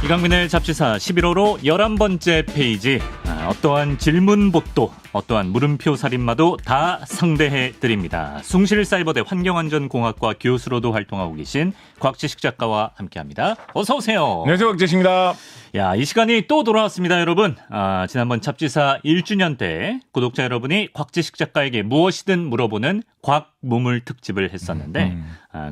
이강민의 잡지사 11호로 11번째 페이지. 어떠한 질문봇도 어떠한 물음표 살인마도 다 상대해드립니다. 숭실사이버대 환경안전공학과 교수로도 활동하고 계신 곽지식 작가와 함께합니다. 어서 오세요. 안녕하세요. 곽지식입니다. 야, 이 시간이 또 돌아왔습니다, 여러분. 지난번 잡지사 1주년 때 구독자 여러분이 곽지식 작가에게 무엇이든 물어보는 곽무물 특집을 했었는데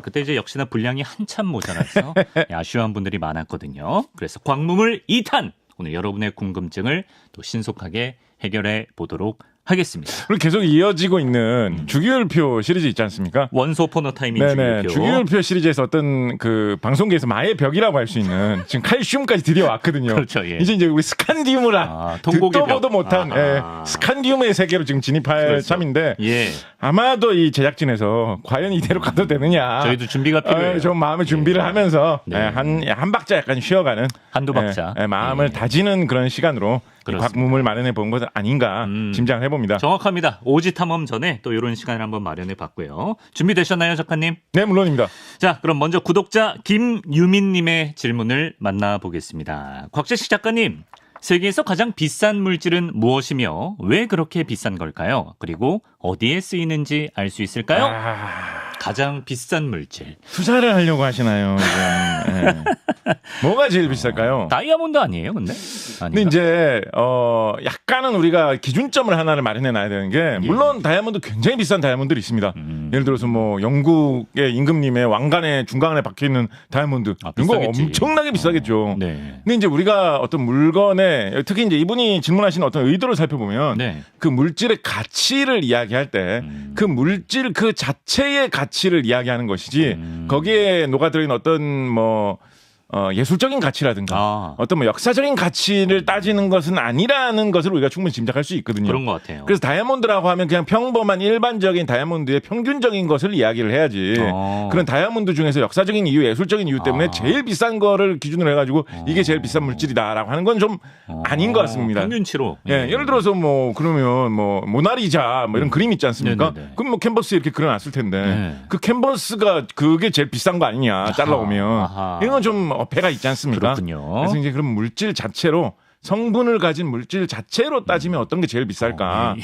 그때 이제 역시나 분량이 한참 모자라서 아쉬워한 분들이 많았거든요. 그래서 곽무물 2탄 오늘 여러분의 궁금증을 또 신속하게 해결해 보도록 하겠습니다. 그리고 계속 이어지고 있는 주기율표 시리즈 있지 않습니까? 원소 포너 타이밍 주기율표. 주기율표 시리즈에서 어떤 그 방송계에서 마의 벽이라고 할 수 있는 지금 칼슘까지 드디어 왔거든요. 그렇죠. 예. 이제 우리 스칸디움을 듣도 보도 못한 스칸디움의 세계로 지금 진입할 그렇죠. 참인데 예. 아마도 이 제작진에서 과연 이대로 가도 되느냐. 저희도 준비가 필요해요. 좀 마음의 준비를 하면서 네. 한 박자 약간 쉬어가는 한두 박자. 마음을 다지는 그런 시간으로 곽무물 마련해 본 것은 아닌가 짐작을 해봅니다. 정확합니다. 오지 탐험 전에 또 이런 시간을 한번 마련해 봤고요. 준비되셨나요, 작가님? 네, 물론입니다. 자, 그럼 먼저 구독자 김유민님의 질문을 만나보겠습니다. 곽재식 작가님, 세계에서 가장 비싼 물질은 무엇이며 왜 그렇게 비싼 걸까요? 그리고 어디에 쓰이는지 알 수 있을까요? 가장 비싼 물질. 투자를 하려고 하시나요? 네. 뭐가 제일 비쌀까요? 다이아몬드 아니에요, 근데? 근데 이제 약간은 우리가 기준점을 하나를 마련해 놔야 되는 게 물론 다이아몬드 굉장히 비싼 다이아몬드들이 있습니다. 예를 들어서 뭐 영국의 임금님의 왕관의 중간에 박혀 있는 다이아몬드 이런 거 엄청나게 비싸겠죠. 네. 근데 이제 우리가 어떤 물건에 특히 이제 이분이 질문하신 어떤 의도를 살펴보면 그 물질의 가치를 이야기할 때 그 물질 그 자체의 가치를 이야기하는 것이지 거기에 녹아들어있는 어떤 뭐 예술적인 가치라든가 어떤 뭐 역사적인 가치를 따지는 것은 아니라는 것을 우리가 충분히 짐작할 수 있거든요. 그런 것 같아요. 그래서 다이아몬드라고 하면 그냥 평범한 일반적인 다이아몬드의 평균적인 것을 이야기를 해야지. 그런 다이아몬드 중에서 역사적인 이유, 예술적인 이유 때문에 제일 비싼 거를 기준으로 해가지고 이게 제일 비싼 물질이다라고 하는 건 좀 아닌 것 같습니다. 평균치로. 예, 예를 들어서 뭐 그러면 뭐 모나리자 뭐 이런 그림 있지 않습니까? 네네네. 그럼 뭐 캔버스에 이렇게 그려놨을 텐데 그 캔버스가 그게 제일 비싼 거 아니냐 잘라보면 이런 건 좀 배가 있지 않습니까? 그렇군요. 그래서 이제 그럼 물질 자체로 성분을 가진 물질 자체로 따지면 어떤 게 제일 비쌀까?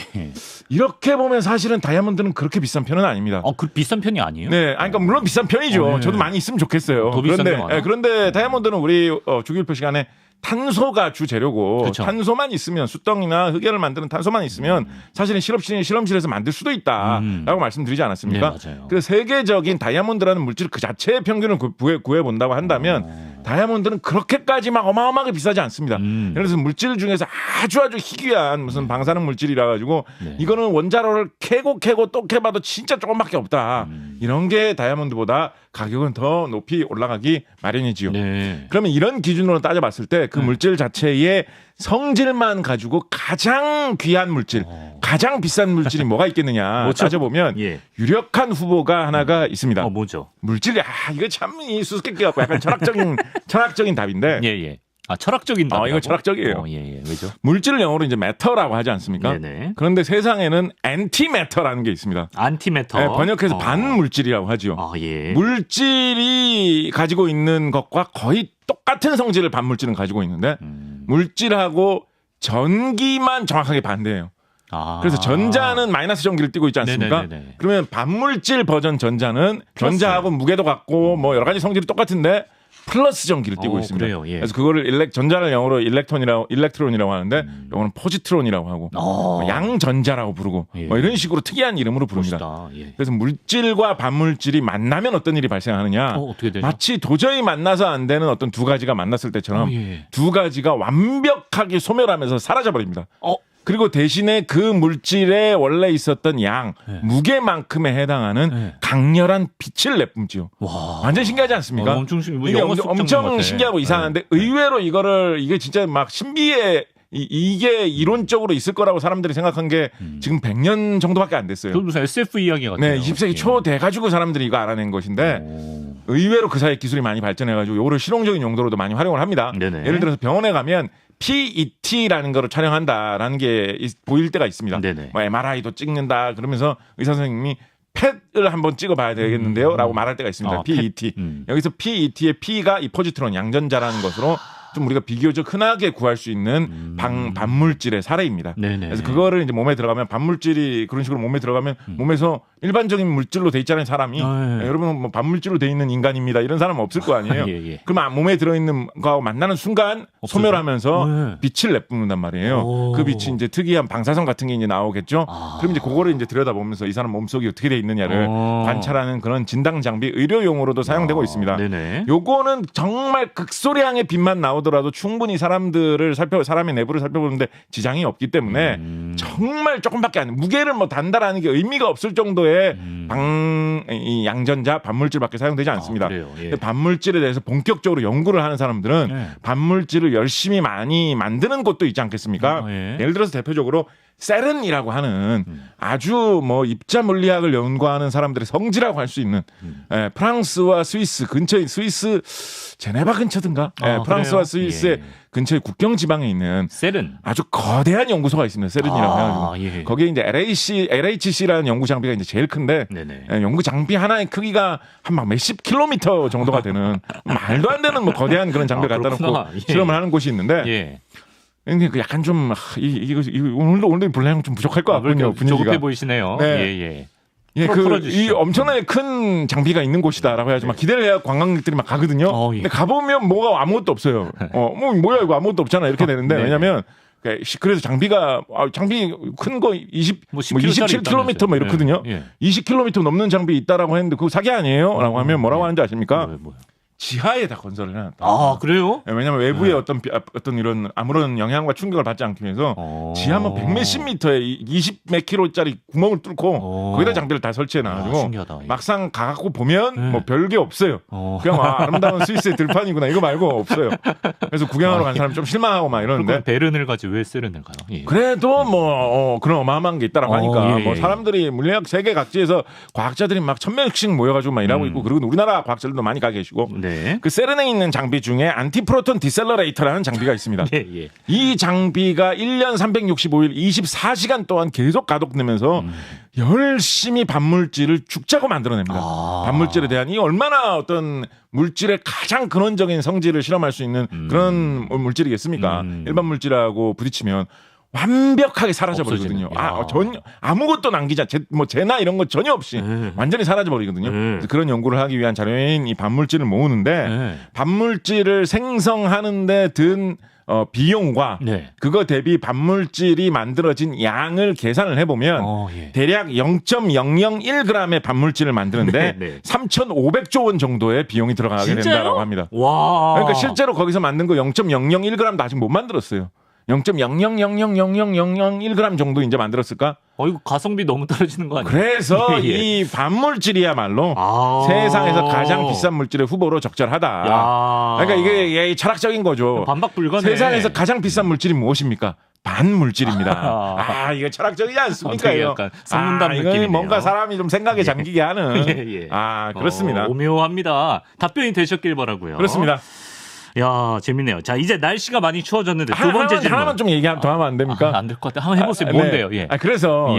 이렇게 보면 사실은 다이아몬드는 그렇게 비싼 편은 아닙니다. 그 비싼 편이 아니에요? 네, 그러니까 물론 비싼 편이죠. 저도 많이 있으면 좋겠어요. 더 비싼 게 많아? 그런데 다이아몬드는 우리 주기율표 시간에 탄소가 주 재료고 그렇죠. 탄소만 있으면 수덩이나 흑연을 만드는 탄소만 있으면 사실은 실험실에서 만들 수도 있다라고 말씀드리지 않았습니까? 네, 맞아요. 그래서 세계적인 다이아몬드라는 물질 그 자체의 평균을 구해 본다고 한다면 다이아몬드는 그렇게까지 막 어마어마하게 비싸지 않습니다. 예를 들어서 물질 중에서 아주 희귀한 무슨 방사능 물질이라 가지고 이거는 원자로를 캐고 또 캐봐도 진짜 조금밖에 없다. 이런 게 다이아몬드보다 가격은 더 높이 올라가기 마련이지요. 네. 그러면 이런 기준으로 따져봤을 때 그 물질 자체의 성질만 가지고 가장 귀한 물질, 가장 비싼 물질이 뭐가 있겠느냐 따져보면 유력한 후보가 하나가 있습니다. 뭐죠? 물질이 이거 참 수수께끼 같고 약간 철학적인 답인데. 예. 철학적인 답이라고? 이거 철학적이에요. 왜죠? 물질을 영어로 이제 매터라고 하지 않습니까? 네네. 그런데 세상에는 안티매터라는 게 있습니다. 안티매터. 네, 번역해서 반물질이라고 하죠. 물질이 가지고 있는 것과 거의 똑같은 성질을 반물질은 가지고 있는데 물질하고 전기만 정확하게 반대예요. 그래서 전자는 마이너스 전기를 띠고 있지 않습니까? 네네네네. 그러면 반물질 버전 전자는 전자하고 무게도 같고 뭐 여러 가지 성질이 똑같은데 플러스 전기를 띠고 있습니다. 그래요? 예. 그래서 그거를 전자를 영어로 일렉트론이라고 하는데 이거는 포지트론이라고 하고 양전자라고 부르고 뭐 이런 식으로 특이한 이름으로 부릅니다. 그래서 물질과 반물질이 만나면 어떤 일이 발생하느냐? 어떻게 되죠? 마치 도저히 만나서 안 되는 어떤 두 가지가 만났을 때처럼 두 가지가 완벽하게 소멸하면서 사라져버립니다. 그리고 대신에 그 물질에 원래 있었던 양, 무게만큼에 해당하는 강렬한 빛을 내뿜지요. 완전 신기하지 않습니까? 엄청 엄청 신기하고 이상한데 의외로 이게 진짜 막 신비의 이게 이론적으로 있을 거라고 사람들이 생각한 게 지금 100년 정도밖에 안 됐어요. 무슨 SF 이야기 같아요. 네, 20세기 초 돼가지고 사람들이 이거 알아낸 것인데 의외로 그 사이에 기술이 많이 발전해가지고 이거를 실용적인 용도로도 많이 활용을 합니다. 예를 들어서 병원에 가면 PET라는 거를 촬영한다라는 게 보일 때가 있습니다. 뭐 MRI도 찍는다 그러면서 의사 선생님이 펫을 한번 찍어봐야 되겠는데요? 라고 말할 때가 있습니다. PET. 여기서 PET의 P가 이 포지트론 양전자라는 것으로 좀 우리가 비교적 흔하게 구할 수 있는 반물질의 사례입니다. 네네. 그래서 그거를 이제 몸에 들어가면 반물질이 그런 식으로 몸에 들어가면 몸에서 일반적인 물질로 돼 있잖아요, 사람이. 여러분 뭐 반물질로 돼 있는 인간입니다. 이런 사람은 없을 거 아니에요. 예. 그럼 몸에 들어 있는 거하고 만나는 순간 소멸하면서 빛을 내뿜는단 말이에요. 그 빛이 이제 특이한 방사선 같은 게 이제 나오겠죠. 그럼 이제 그거를 이제 들여다보면서 이 사람 몸속이 어떻게 돼 있느냐를 관찰하는 그런 진단 장비, 의료용으로도 사용되고 있습니다. 네네. 요거는 정말 극소량의 빛만 나오더라도 충분히 사람의 내부를 살펴보는데 지장이 없기 때문에 정말 조금밖에 안 무게를 뭐 단다라는 게 의미가 없을 정도의 이 양전자 반물질밖에 사용되지 않습니다. 그래요? 예. 근데 반물질에 대해서 본격적으로 연구를 하는 사람들은 반물질을 열심히 많이 만드는 곳도 있지 않겠습니까? 예를 들어서 대표적으로 세른이라고 하는 아주 뭐 입자 물리학을 연구하는 사람들의 성지라고 할 수 있는 프랑스와 스위스 근처에 스위스 제네바 근처든가 프랑스와 스위스의 근처의 국경 지방에 있는 세른 아주 거대한 연구소가 있습니다. 세른이라고 해가지고 거기에 이제 LHC라는 연구 장비가 이제 제일 큰데 연구 장비 하나의 크기가 한 막 몇십 킬로미터 정도가 되는 말도 안 되는 뭐 거대한 그런 장비를 갖다 놓고 실험을 하는 곳이 있는데. 근데 약간 좀 이거 오늘도 분량 좀 부족할 것 같군요. 분위기가 조급해 보이시네요. 예, 이 엄청나게 큰 장비가 있는 곳이다라고 해야지 막 기대를 해야 관광객들이 막 가거든요. 근데 가보면 뭐가 아무것도 없어요. 뭐야 이거 아무것도 없잖아 이렇게 되는데 왜냐면 그래서 장비 큰 거 27km 뭐 이렇거든요. 20km 넘는 장비 있다라고 했는데 그거 사기 아니에요?라고 하면 뭐라고 하는지 아십니까? 지하에 다 건설을 해놨다. 아, 그래요? 왜냐하면 외부의 어떤 이런 아무런 영향과 충격을 받지 않기 위해서 지하 뭐 100몇십 미터에 20몇 킬로짜리 구멍을 뚫고 거기다 장비를 다 설치해놔가지고 막상 가갖고 보면 뭐 별게 없어요. 그냥 아름다운 스위스의 들판이구나 이거 말고 없어요. 그래서 구경하러 간 사람 좀 실망하고 막 이러는데. 베른을 가지 왜 세른을 가요? 그래도 뭐 그런 어마어마한 게 있다라고 하니까 뭐 사람들이 물리학 세계 각지에서 과학자들이 막 1000명씩 모여가지고 막 일하고 있고 그리고 우리나라 과학자들도 많이 가 계시고. 그 세른에 있는 장비 중에 안티프로톤 디셀러레이터라는 장비가 있습니다. 이 장비가 1년 365일 24시간 동안 계속 가동되면서 열심히 반물질을 죽자고 만들어냅니다. 반물질에 대한 이 얼마나 어떤 물질의 가장 근원적인 성질을 실험할 수 있는 그런 물질이겠습니까? 일반 물질하고 부딪히면 완벽하게 사라져버리거든요. 아무것도 남기지 뭐 재나 이런 거 전혀 없이 완전히 사라져버리거든요. 그래서 그런 연구를 하기 위한 자료인 이 반물질을 모으는데 반물질을 생성하는데 든 비용과 그거 대비 반물질이 만들어진 양을 계산을 해보면 대략 0.001g의 반물질을 만드는데 3,500조 원 정도의 비용이 들어가게 된다고 합니다. 그러니까 실제로 거기서 만든 거 0.001g도 아직 못 만들었어요. 0.0000001g 정도 이제 만들었을까? 이거 가성비 너무 떨어지는 거 아니에요? 그래서 이 반물질이야말로 세상에서 가장 비싼 물질의 후보로 적절하다. 그러니까 이게 철학적인 거죠. 반박불가네. 세상에서 가장 비싼 물질이 무엇입니까? 반물질입니다. 이거 철학적이지 않습니까? 이거 약간 성문답 느낌이네요. 뭔가 사람이 좀 생각에 잠기게 하는. 그렇습니다. 오묘합니다. 답변이 되셨길 바라고요. 그렇습니다. 야, 재밌네요. 자, 이제 날씨가 많이 추워졌는데 두 번째 질문. 하나만 좀 더 하면 안 됩니까? 안 될 것 같아요. 한번 해보세요. 뭔데요? 그래서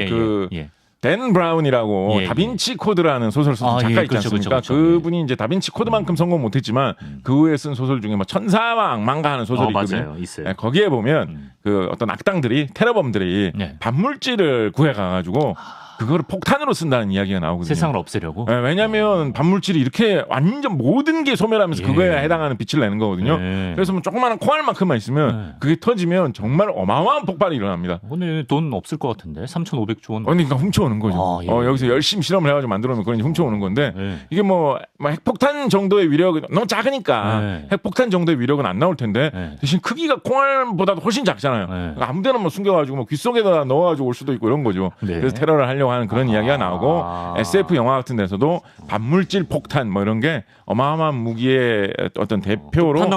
댄 브라운이라고 다빈치 코드라는 소설 쓴 작가 있지 않습니까? 그렇죠. 그분이 이제 다빈치 코드만큼 성공 못했지만 그 후에 쓴 소설 중에 뭐 천사와 악마인가 하는 소설이 있거든요. 맞아요. 있어요. 거기에 보면 그 어떤 악당들이 테러범들이 반물질을 구해가가지고 그거를 폭탄으로 쓴다는 이야기가 나오거든요. 세상을 없애려고? 왜냐하면 반물질이 이렇게 완전 모든 게 소멸하면서 그거에 해당하는 빛을 내는 거거든요. 그래서 뭐 조그마한 콩알만큼만 있으면 그게 터지면 정말 어마어마한 폭발이 일어납니다. 오늘 돈 없을 것 같은데 3,500조 원. 그러니까 훔쳐오는 거죠. 여기서 열심히 실험을 해가지고 만들어놓으면 그런 훔쳐오는 건데 이게 뭐 핵폭탄 정도의 위력은 너무 작으니까 핵폭탄 정도의 위력은 안 나올 텐데 대신 크기가 콩알보다도 훨씬 작잖아요. 그러니까 아무데나 뭐 숨겨가지고 뭐 귓속에다 넣어가지고 올 수도 있고 이런 거죠. 그래서 테러를 하려고 하는 그런 이야기가 나오고 SF 영화 같은 데서도 반물질 폭탄 뭐 이런 게 어마어마한 무기의 어떤 대표로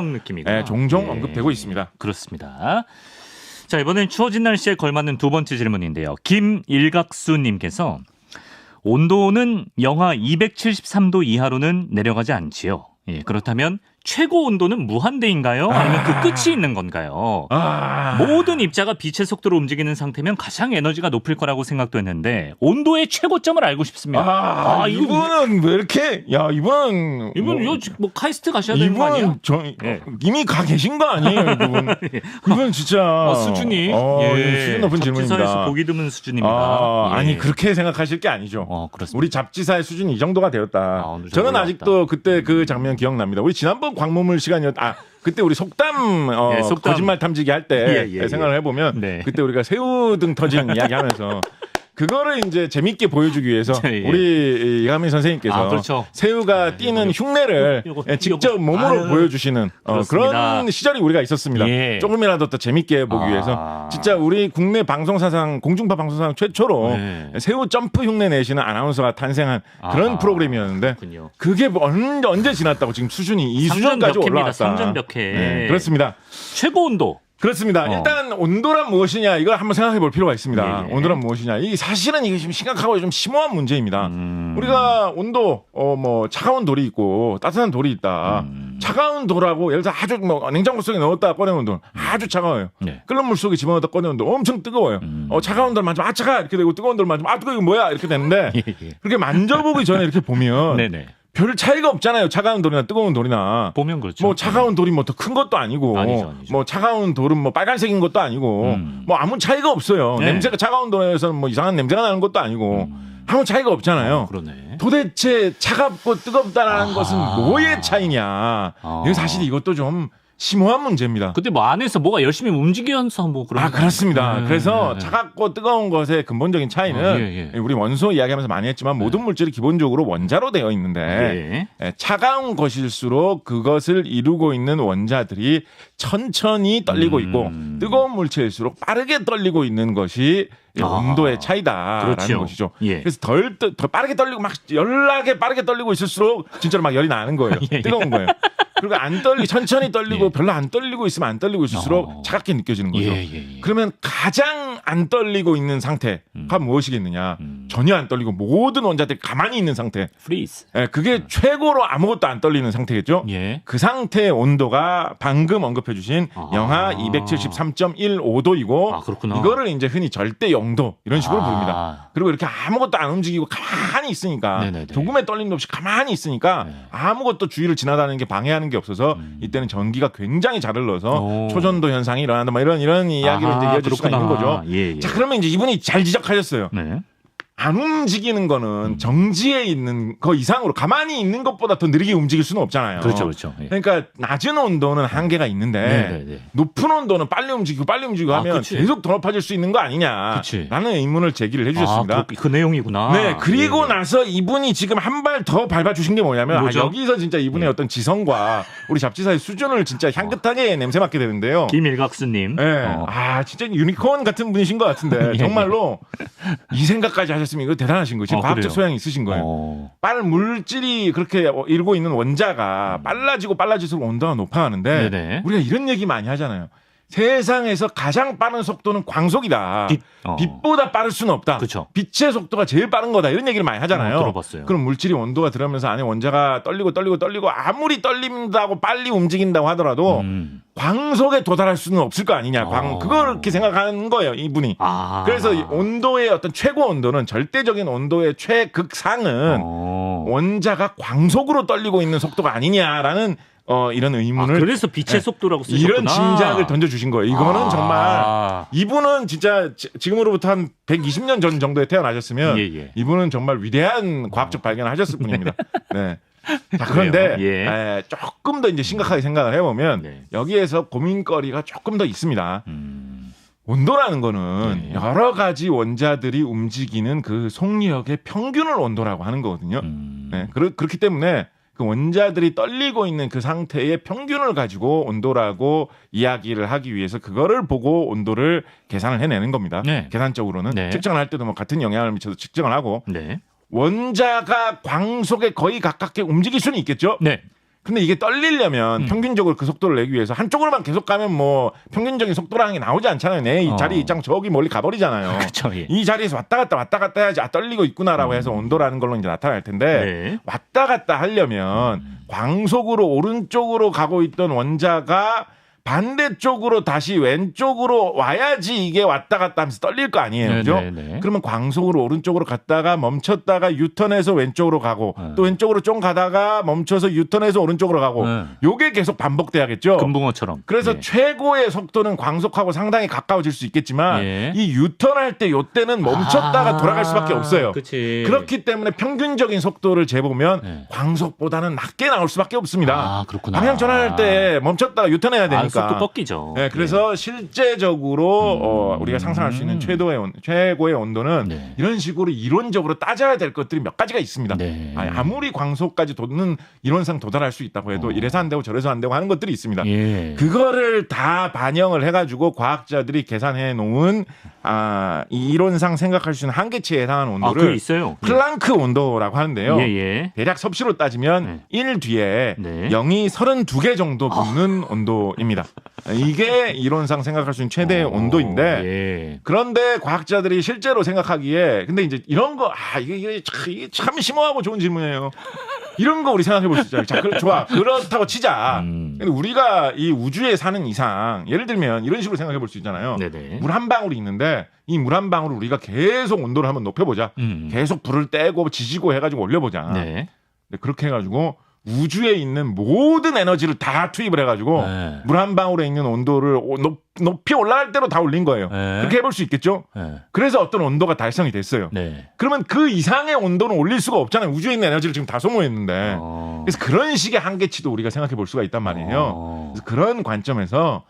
종종 언급되고 있습니다. 그렇습니다. 자, 이번엔 추워진 날씨에 걸맞는 두 번째 질문인데요. 김일각수님께서 온도는 영하 273도 이하로는 내려가지 않지요. 그렇다면 최고 온도는 무한대인가요? 아니면 그 끝이 있는 건가요? 모든 입자가 빛의 속도로 움직이는 상태면 가장 에너지가 높을 거라고 생각됐는데 온도의 최고점을 알고 싶습니다. 이분은 왜 이렇게? 야, 이분은 뭐 카이스트 가셔야 되는 거 아니에요? 이미 가 계신 거 아니에요, 이분? 이분 진짜 수준이 수준 높은 질문입니다. 잡지사에서 보기 드문 수준입니다. 아니 그렇게 생각하실 게 아니죠. 그렇습니다. 우리 잡지사의 수준이 이 정도가 되었다. 저는 아직도 그때 그 장면 기억납니다. 우리 지난번 광무물 시간이었다. 그때 우리 속담, 거짓말 탐지기 할 때 생각을 해보면 그때 우리가 새우 등 터지는 이야기하면서 그거를 이제 재밌게 보여주기 위해서 우리 이하민 선생님께서 그렇죠. 새우가 뛰는 흉내를 직접 몸으로 보여주시는 그런 시절이 우리가 있었습니다. 조금이라도 더 재밌게 보기 위해서 진짜 우리 국내 방송사상 공중파 방송사상 최초로 새우 점프 흉내 내시는 아나운서가 탄생한 그런 프로그램이었는데 그게 언제 지났다고 지금 수준이 이 수준까지 올라왔다. 상전벽해. 그렇습니다. 최고 온도. 그렇습니다. 일단 온도란 무엇이냐 이걸 한번 생각해 볼 필요가 있습니다. 온도란 무엇이냐. 이 사실은 이게 좀 심각하고 좀 심오한 문제입니다. 우리가 온도 뭐 차가운 돌이 있고 따뜻한 돌이 있다. 차가운 돌하고 예를 들어 아주 뭐 냉장고 속에 넣었다 꺼내온 돌 아주 차가워요. 끓는 물 속에 집어넣었다 꺼내온 돌 엄청 뜨거워요. 차가운 돌 만지면 차가 이렇게 되고 뜨거운 돌 만지면 뜨거워 이거 뭐야 이렇게 되는데 그렇게 만져보기 전에 이렇게 보면 별 차이가 없잖아요. 차가운 돌이나 뜨거운 돌이나. 보면 그렇죠. 뭐 차가운 돌이 뭐 더 큰 것도 아니고. 아니죠. 뭐 차가운 돌은 뭐 빨간색인 것도 아니고. 뭐 아무 차이가 없어요. 냄새가 차가운 돌에서는 뭐 이상한 냄새가 나는 것도 아니고. 아무 차이가 없잖아요. 그러네. 도대체 차갑고 뜨겁다라는 것은 뭐의 차이냐. 사실 이것도 좀 심오한 문제입니다. 근데 뭐 안에서 뭐가 열심히 움직여서 뭐 그런. 그렇습니다. 그래서 차갑고 뜨거운 것의 근본적인 차이는 우리 원소 이야기하면서 많이 했지만 모든 물질이 기본적으로 원자로 되어 있는데 차가운 것일수록 그것을 이루고 있는 원자들이 천천히 떨리고 있고 뜨거운 물질일수록 빠르게 떨리고 있는 것이 온도의 차이다라는 것이죠. 그래서 더 빠르게 떨리고 막 열나게 빠르게 떨리고 있을수록 진짜로 막 열이 나는 거예요. 뜨거운 거예요. 그리고 천천히 떨리고 별로 안 떨리고 있으면 안 떨리고 있을수록 차갑게 느껴지는 거죠. 그러면 가장 안 떨리고 있는 상태가 무엇이겠느냐? 전혀 안 떨리고 모든 원자들이 가만히 있는 상태. 프리즈. 그게 최고로 아무것도 안 떨리는 상태겠죠. 그 상태의 온도가 방금 언급해 주신 영하 273.15도이고 이거를 이제 흔히 절대 영도 이런 식으로 부릅니다. 그리고 이렇게 아무것도 안 움직이고 가만히 있으니까 조금의 떨림도 없이 가만히 있으니까 아무것도 주위를 지나다니는 게 방해하는 게 없어서 이때는 전기가 굉장히 잘 흘러서 초전도 현상이 일어난다. 뭐 이런 이야기로 이제 이어질 수가 있는 거죠. 자, 그러면 이제 이분이 잘 지적하셨어요. 안 움직이는 거는 정지해 있는 거 이상으로 가만히 있는 것보다 더 느리게 움직일 수는 없잖아요. 그렇죠. 그러니까 낮은 온도는 한계가 있는데 높은 온도는 빨리 움직이고 하면 계속 더 높아질 수 있는 거 아니냐라는 의문을 제기를 해주셨습니다. 그 내용이구나. 그리고 나서 이분이 지금 한 발 더 밟아주신 게 뭐냐면 여기서 진짜 이분의 어떤 지성과 우리 잡지사의 수준을 진짜 향긋하게 냄새 맡게 되는데요. 김일각수님. 진짜 유니콘 같은 분이신 것 같은데 정말로 이 생각까지 하셨습니다. 이거 대단하신 거예요. 지금 과학적 소양이 있으신 거예요. 물질이 그렇게 일고 있는 원자가 빨라질수록 온도가 높아가는데 우리가 이런 얘기 많이 하잖아요. 세상에서 가장 빠른 속도는 광속이다. 빛보다 빠를 수는 없다. 빛의 속도가 제일 빠른 거다. 이런 얘기를 많이 하잖아요. 들어봤어요. 그럼 물질이 온도가 들어가면서 안에 원자가 떨리고 아무리 떨린다고 빨리 움직인다고 하더라도 광속에 도달할 수는 없을 거 아니냐. 그걸 그렇게 생각하는 거예요. 이분이. 그래서 온도의 어떤 최고 온도는 절대적인 온도의 최극상은 원자가 광속으로 떨리고 있는 속도가 아니냐라는 이런 의문을 그래서 빛의 속도라고 쓰셨구나. 이런 진작을 던져주신 거예요. 이거는 정말 이분은 진짜 지금으로부터 한 120년 전 정도에 태어나셨으면 이분은 정말 위대한 과학적 발견을 하셨을 분입니다. 자, 그런데 조금 더 이제 심각하게 생각을 해보면 여기에서 고민거리가 조금 더 있습니다. 온도라는 거는 여러 가지 원자들이 움직이는 그 속력의 평균을 온도라고 하는 거거든요. 그렇기 때문에 그 원자들이 떨리고 있는 그 상태의 평균을 가지고 온도라고 이야기를 하기 위해서 그거를 보고 온도를 계산을 해내는 겁니다. 계산적으로는 측정을 할 때도 뭐 같은 영향을 미쳐서 측정을 하고 원자가 광속에 거의 가깝게 움직일 수는 있겠죠. 근데 이게 떨리려면 평균적으로 그 속도를 내기 위해서 한쪽으로만 계속 가면 뭐 평균적인 속도라는 게 나오지 않잖아요. 이 자리 입장 저기 멀리 가버리잖아요. 그렇죠, 예. 이 자리에서 왔다 갔다 해야지 떨리고 있구나라고 해서 온도라는 걸로 이제 나타날 텐데 네. 왔다 갔다 하려면 광속으로 오른쪽으로 가고 있던 원자가 반대쪽으로 다시 왼쪽으로 와야지 이게 왔다 갔다 하면서 떨릴 거 아니에요. 그죠? 그러면 광속으로 오른쪽으로 갔다가 멈췄다가 유턴해서 왼쪽으로 가고 또 왼쪽으로 좀 가다가 멈춰서 유턴해서 오른쪽으로 가고 요게 계속 반복돼야겠죠. 금붕어처럼. 그래서 최고의 속도는 광속하고 상당히 가까워질 수 있겠지만 이 유턴할 때 요때는 멈췄다가 돌아갈 수밖에 없어요. 그치. 그렇기 때문에 평균적인 속도를 재보면 광속보다는 낮게 나올 수밖에 없습니다. 그렇구나. 방향 전환할 때 멈췄다가 유턴해야 되니까. 속도 꺾이죠. 네, 그래서 실제적으로 우리가 상상할 수 있는 최고의 온도는 이런 식으로 이론적으로 따져야 될 것들이 몇 가지가 있습니다. 아무리 광속까지 돋는 이론상 도달할 수 있다고 해도 이래서 안 되고 저래서 안 되고 하는 것들이 있습니다. 그거를 다 반영을 해가지고 과학자들이 계산해 놓은 이 이론상 생각할 수 있는 한계치에 해당하는 온도를 있어요. 플랑크 온도라고 하는데요. 대략 섭씨로 따지면 1 뒤에 0이 32개 정도 붙는 온도입니다. 이게 이론상 생각할 수 있는 최대의 온도인데 그런데 과학자들이 실제로 생각하기에 근데 이제 이런 거 이게 참 심오하고 좋은 질문이에요. 이런 거 우리 생각해 볼 수 있잖아요. 자, 좋아. 그렇다고 치자. 근데 우리가 이 우주에 사는 이상 예를 들면 이런 식으로 생각해 볼 수 있잖아요. 물 한 방울이 있는데 이 물 한 방울을 우리가 계속 온도를 한번 높여보자. 계속 불을 떼고 지지고 해가지고 올려보자. 근데 그렇게 해가지고 우주에 있는 모든 에너지를 다 투입을 해가지고 물 한 방울에 있는 온도를 높이 올라갈 대로 다 올린 거예요. 그렇게 해볼 수 있겠죠? 그래서 어떤 온도가 달성이 됐어요. 그러면 그 이상의 온도는 올릴 수가 없잖아요. 우주에 있는 에너지를 지금 다 소모했는데. 그래서 그런 식의 한계치도 우리가 생각해 볼 수가 있단 말이에요. 그래서 그런 관점에서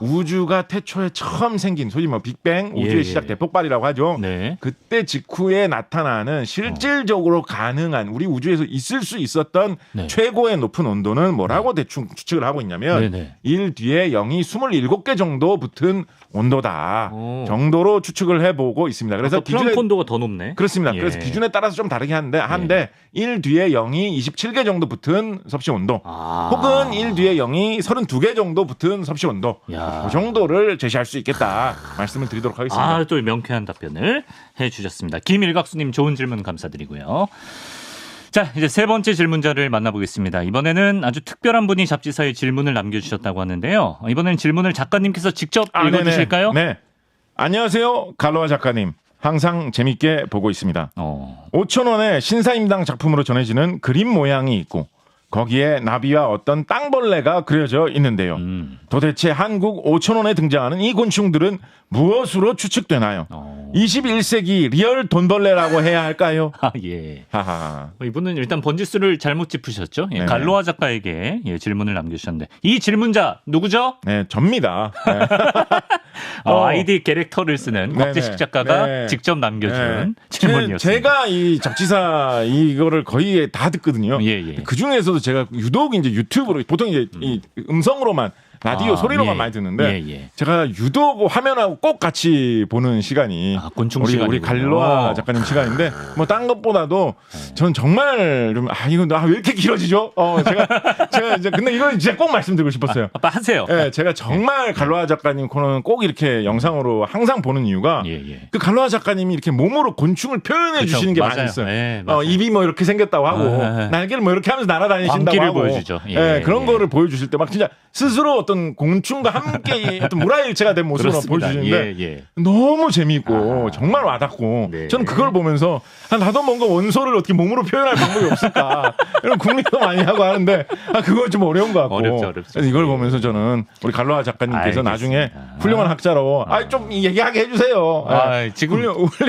우주가 태초에 처음 생긴 소위 뭐 빅뱅 우주의 시작 대폭발이라고 하죠. 그때 직후에 나타나는 실질적으로 가능한 우리 우주에서 있을 수 있었던 최고의 높은 온도는 뭐라고 대충 추측을 하고 있냐면 1 뒤에 0이 27개 정도 붙은 온도다 정도로 추측을 해보고 있습니다. 그래서 플랑크 온도가 더 높네. 그렇습니다. 그래서 기준에 따라서 좀 다르게 한데 1 뒤에 0이 27개 정도 붙은 섭씨 온도 혹은 1 뒤에 0이 32개 정도 붙은 섭씨 온도 그 정도를 제시할 수 있겠다 말씀을 드리도록 하겠습니다. 또 명쾌한 답변을 해주셨습니다. 김일각수님 좋은 질문 감사드리고요. 자, 이제 세 번째 질문자를 만나보겠습니다. 이번에는 아주 특별한 분이 잡지사에 질문을 남겨주셨다고 하는데요. 이번에는 질문을 작가님께서 직접 읽어주실까요? 네. 안녕하세요. 갈로아 작가님. 항상 재밌게 보고 있습니다. 5,000원의 신사임당 작품으로 전해지는 그림 모양이 있고 거기에 나비와 어떤 땅벌레가 그려져 있는데요. 도대체 한국 5,000원에 등장하는 이 곤충들은 무엇으로 추측되나요? 21세기 리얼 돈벌레라고 해야 할까요? 이분은 일단 번지수를 잘못 짚으셨죠? 갈로아 작가에게 질문을 남겨주셨는데 이 질문자 누구죠? 네, 접니다. 아이디 캐릭터를 쓰는 곽재식 작가가 직접 남겨준 질문이었습니다. 제가 이 잡지사 이거를 거의 다 듣거든요. 그 중에서도 제가 유독 이제 유튜브로 보통 이제 이 음성으로만 라디오 소리로만 많이 듣는데 제가 유독 화면하고 꼭 같이 보는 시간이 우리 갈로아 작가님 시간인데 뭐 딴 것보다도 저는 정말 좀 이거 왜 이렇게 길어지죠? 제가 이제 근데 이건 진짜 꼭 말씀드리고 싶었어요. 아빠 하세요. 네, 제가 정말 갈로아 작가님 코너는 꼭 이렇게 영상으로 항상 보는 이유가 그 갈로아 작가님이 이렇게 몸으로 곤충을 표현해 주시는 게 많이 있어요. 입이 뭐 이렇게 생겼다고 하고 날개를 뭐 이렇게 하면서 날아다니신다고 하고 보여주죠. 그런 거를 보여주실 때 막 진짜 스스로 어떤 곤충과 함께 어떤 물화일체가 된 모습으로 보여주시는데 너무 재미있고 정말 와닿고 저는 그걸 보면서 나도 뭔가 원소를 어떻게 몸으로 표현할 방법이 없을까 이런 궁리도 많이 하고 하는데 그거 좀 어려운 것 같고 어렵죠. 그래서 이걸 보면서 저는 우리 갈로아 작가님께서 나중에 훌륭한 학자로 좀 얘기하게 해주세요. 지금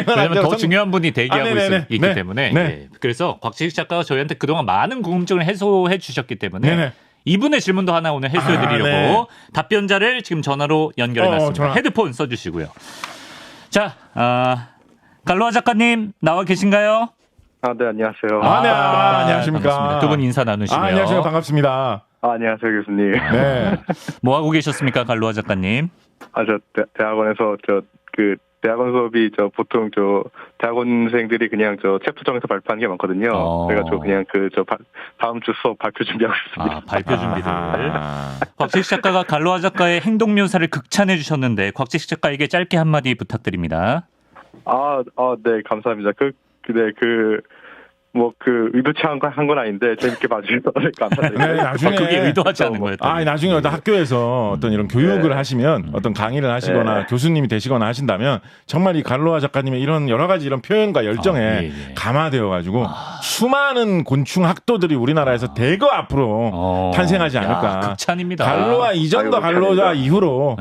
왜냐하면 더 중요한 분이 대기하고 있기 때문에 그래서 곽재식 작가가 저희한테 그동안 많은 궁금증을 해소해 주셨기 때문에 이분의 질문도 하나 오늘 해소해드리려고 답변자를 지금 전화로 연결해놨습니다. 헤드폰 써주시고요. 자, 갈로아 작가님 나와 계신가요? 네, 안녕하세요. 안녕하십니까. 두 분 인사 나누시고요. 안녕하세요. 반갑습니다. 안녕하세요, 교수님. 네. 뭐 하고 계셨습니까, 갈로아 작가님? 저 대학원에서 대학원 수업이 보통 대학원생들이 그냥 챕터정에서 발표하는 게 많거든요. 그래가지고 그냥 다음 주 수업 발표 준비하고 있습니다. 아, 발표 준비를. 곽재식 작가가 갈로아 작가의 행동 묘사를 극찬해 주셨는데 곽재식 작가에게 짧게 한마디 부탁드립니다. 네, 감사합니다. 의도치 한 건 아닌데, 재밌게 봐주셔서 감사드립니다. 네, 나중에. 그게 의도하지 않은 거였다. 나중에 어떤 학교에서 어떤 이런 교육을 하시면, 어떤 강의를 하시거나 교수님이 되시거나 하신다면, 정말 이 갈로아 작가님의 이런 여러 가지 이런 표현과 열정에 감화되어가지고, 수많은 곤충 학도들이 우리나라에서 대거 앞으로 탄생하지 않을까. 극찬입니다. 갈로아 이전과 갈로아 이후로,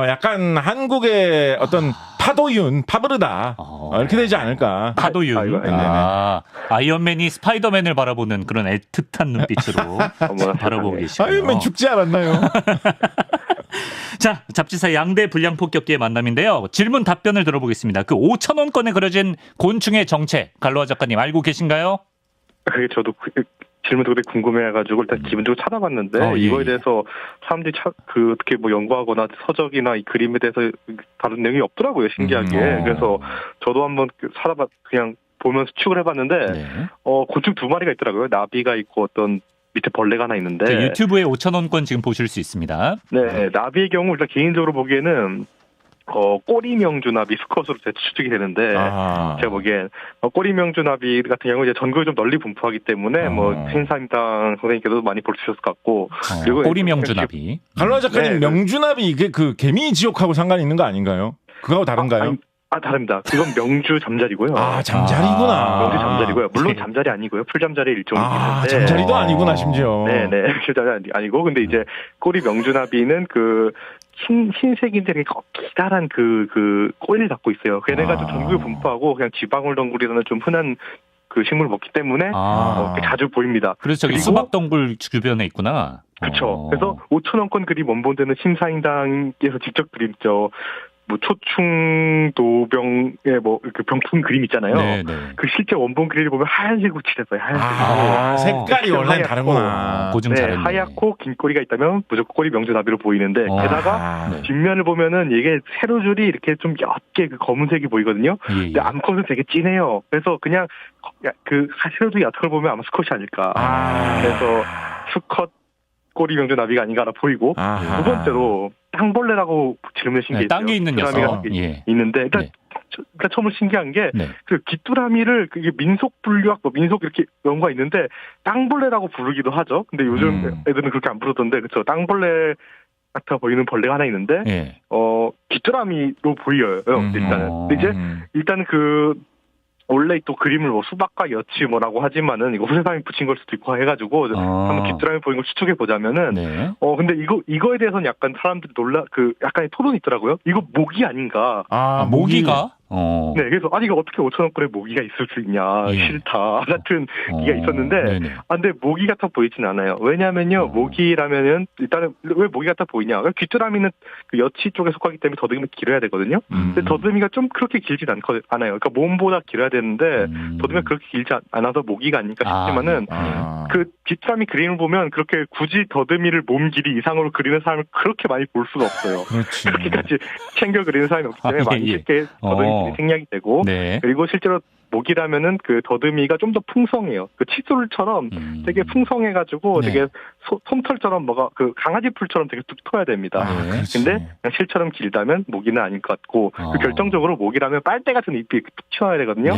약간 한국의 어떤 파도윤, 파브르다. 이렇게 되지 않을까. 파도윤. 아이언맨이 스파이더맨을 바라보는 그런 애틋한 눈빛으로 바라보고 계시고요. 아이언맨 죽지 않았나요? 자, 잡지사 양대 불량 폭격기의 만남인데요. 질문 답변을 들어보겠습니다. 그 5,000원권에 그려진 곤충의 정체, 갈로아 작가님 알고 계신가요? 그게 저도 질문 되게 궁금해가지고 일단 기본적으로 찾아봤는데 이거에 대해서 사람들이 어떻게 연구하거나 서적이나 이 그림에 대해서 다른 내용이 없더라고요. 신기하게. 그래서 저도 한번 그냥 보면서 추측을 해봤는데 곤충 두 마리가 있더라고요. 나비가 있고 어떤 밑에 벌레가 하나 있는데 유튜브에 5,000원권 지금 보실 수 있습니다. 네, 나비의 경우 일단 개인적으로 보기에는 꼬리 명주나비 수컷으로 추측이 되는데 제가 보기엔 꼬리 명주나비 같은 경우 이제 전국에 좀 널리 분포하기 때문에 신사임당 선생님께도 많이 볼 수 있을 것 같고 그리고 꼬리 명주나비. 갈로아 작가님 명주나비 이게 그 개미 지옥하고 상관이 있는 거 아닌가요? 그거하고 다른가요? 다릅니다. 그건 명주 잠자리고요. 잠자리구나. 명주 잠자리고요. 물론 잠자리 아니고요. 풀잠자리의 일종이긴 한데. 잠자리도 아니구나, 심지어. 네네. 풀잠자리 아니고. 근데 이제 꼬리 명주나비는 흰색인데 되게 기다란 꼬리를 갖고 있어요. 걔네가 좀 전국에 분포하고 그냥 지방울 덩굴이라는 좀 흔한 식물을 먹기 때문에 자주 보입니다. 그래서 저기 수박 덩굴 주변에 있구나. 그렇죠. 그래서 5,000원권 그림 원본되는 신사임당에서 직접 그린 초충도병의 이렇게 병풍 그림 있잖아요. 네네. 그 실제 원본 그림을 보면 하얀색으로 칠했어요. 하얀색으로. 색깔이 원래 다르구나. 고증 잘했네. 하얗고 긴 꼬리가 있다면 무조건 꼬리 명주나비로 보이는데 게다가 뒷면을 보면은 이게 세로줄이 이렇게 좀 옅게 검은색이 보이거든요. 근데 암컷은 되게 진해요. 그래서 그냥 세로줄이 옅은 걸 보면 아마 수컷이 아닐까. 그래서 수컷 꼬리 명주나비가 아닌가 보이고 두 번째로 땅벌레라고 질문하신 게 있어요. 땅에 있는 녀석. 있는데 일단 처음으로 신기한 게 그 귀뚜라미를 그게 민속 분류학 민속 이렇게 연구가 있는데 땅벌레라고 부르기도 하죠. 근데 요즘 애들은 그렇게 안 부르던데 그렇죠. 땅벌레 같아 보이는 벌레가 하나 있는데 귀뚜라미로 보여요. 일단은. 근데 일단은 원래 또 그림을 수박과 여치 뭐라고 하지만은 이거 후세상이 붙인 걸 수도 있고 해가지고 한번 귀뚜라미 보인 걸 추측해 보자면은 근데 이거에 대해서는 약간 사람들이 약간의 토론이 있더라고요. 이거 모기 아닌가? 모기가? 네, 그래서 이거 어떻게 5,000원권에 모기가 있을 수 있냐, 싫다 같은 얘기가 있었는데, 근데 모기 같아 보이진 않아요. 왜냐면요, 모기라면은 일단은 왜 모기 같아 보이냐? 귀뚜라미는 여치 쪽에 속하기 때문에 더듬이가 길어야 되거든요. 근데 더듬이가 좀 그렇게 길진 않아요. 그러니까 몸보다 길어야 되는데 더듬이가 그렇게 길지 않아서 모기가 아닐까 싶지만은 귀뚜라미 그림을 보면 그렇게 굳이 더듬이를 몸 길이 이상으로 그리는 사람을 그렇게 많이 볼 수가 없어요. 그렇게까지 챙겨 그리는 사람이 없기 때문에 많이 쉽게 더듬이 생략이 되고 그리고 실제로 모기라면은 더듬이가 좀 더 풍성해요. 칫솔처럼 되게 풍성해가지고 되게 솜털처럼 강아지 풀처럼 되게 툭 터야 됩니다. 근데 그냥 실처럼 길다면 모기는 아닐 것 같고 결정적으로 모기라면 빨대 같은 잎이 툭 튀어야 되거든요.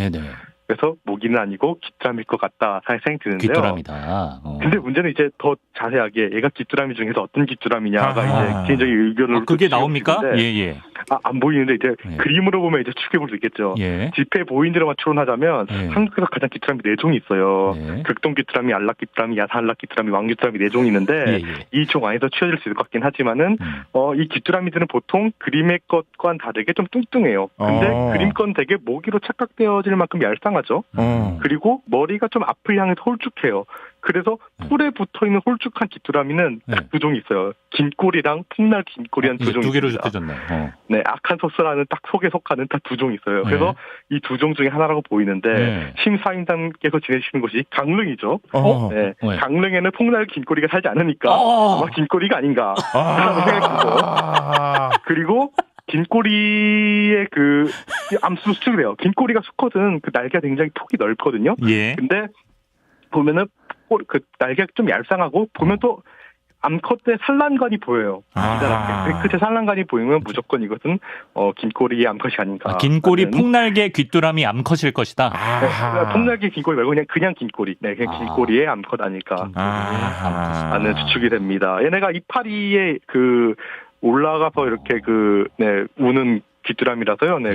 그래서 모기는 아니고 귀뚜라미일 것 같다 생각이 드는데요. 귀뚜라미다. 근데 문제는 이제 더 자세하게 얘가 귀뚜라미 중에서 어떤 귀뚜라미냐가 이제 개인적인 의견으로 그게 나옵니까? 예. 안 보이는데 이제 그림으로 보면 이제 추측해볼 수 있겠죠. 지폐 보인 대로만 추론하자면 한국에서 가장 귀뚜라미 4종이 있어요. 극동 귀뚜라미, 알락 귀뚜라미, 야사 알락 귀뚜라미, 왕 귀뚜라미 4종이 있는데 이 종 안에서 추려질 수 있을 것 같긴 하지만은 이 귀뚜라미들은 보통 그림의 것과는 다르게 좀 뚱뚱해요. 근데 그림 건 되게 모기로 착각되어질 만큼 얄쌍하죠. 그리고 머리가 좀 앞을 향해서 홀쭉해요. 그래서 풀에 붙어있는 홀쭉한 귀뚜라미는 딱 두 종이 있어요. 긴꼬리랑 풍날 긴꼬리한 두 종이 두 개로 있습니다. 좁혀졌네. 네, 아칸소스라는 딱 속에 속하는 딱 두 종이 있어요. 그래서 이 두 종 중에 하나라고 보이는데 심사임당께서 지내시는 곳이 강릉이죠. 강릉에는 풍날 긴꼬리가 살지 않으니까 아마 긴꼬리가 아닌가 라는 생각이 들고 그리고 긴꼬리의 그 암수 수축이래요. 긴꼬리가 수컷은 그 날개가 굉장히 폭이 넓거든요. 예. 근데 보면은 그 날개가 좀 얄쌍하고 보면 또 암컷 때 산란관이 보여요. 끝에 산란관이 보이면 무조건 이것은 긴꼬리의 암컷이 아닌가. 긴꼬리 폭날개 귀뚜라미 암컷일 것이다. 네, 폭날개 긴꼬리 말고 그냥 긴꼬리. 네, 그냥 긴꼬리의 암컷 아닐까. 라는 추측이 됩니다. 얘네가 이파리에 그 올라가서 이렇게 우는 귀뚜라미라서요. 네,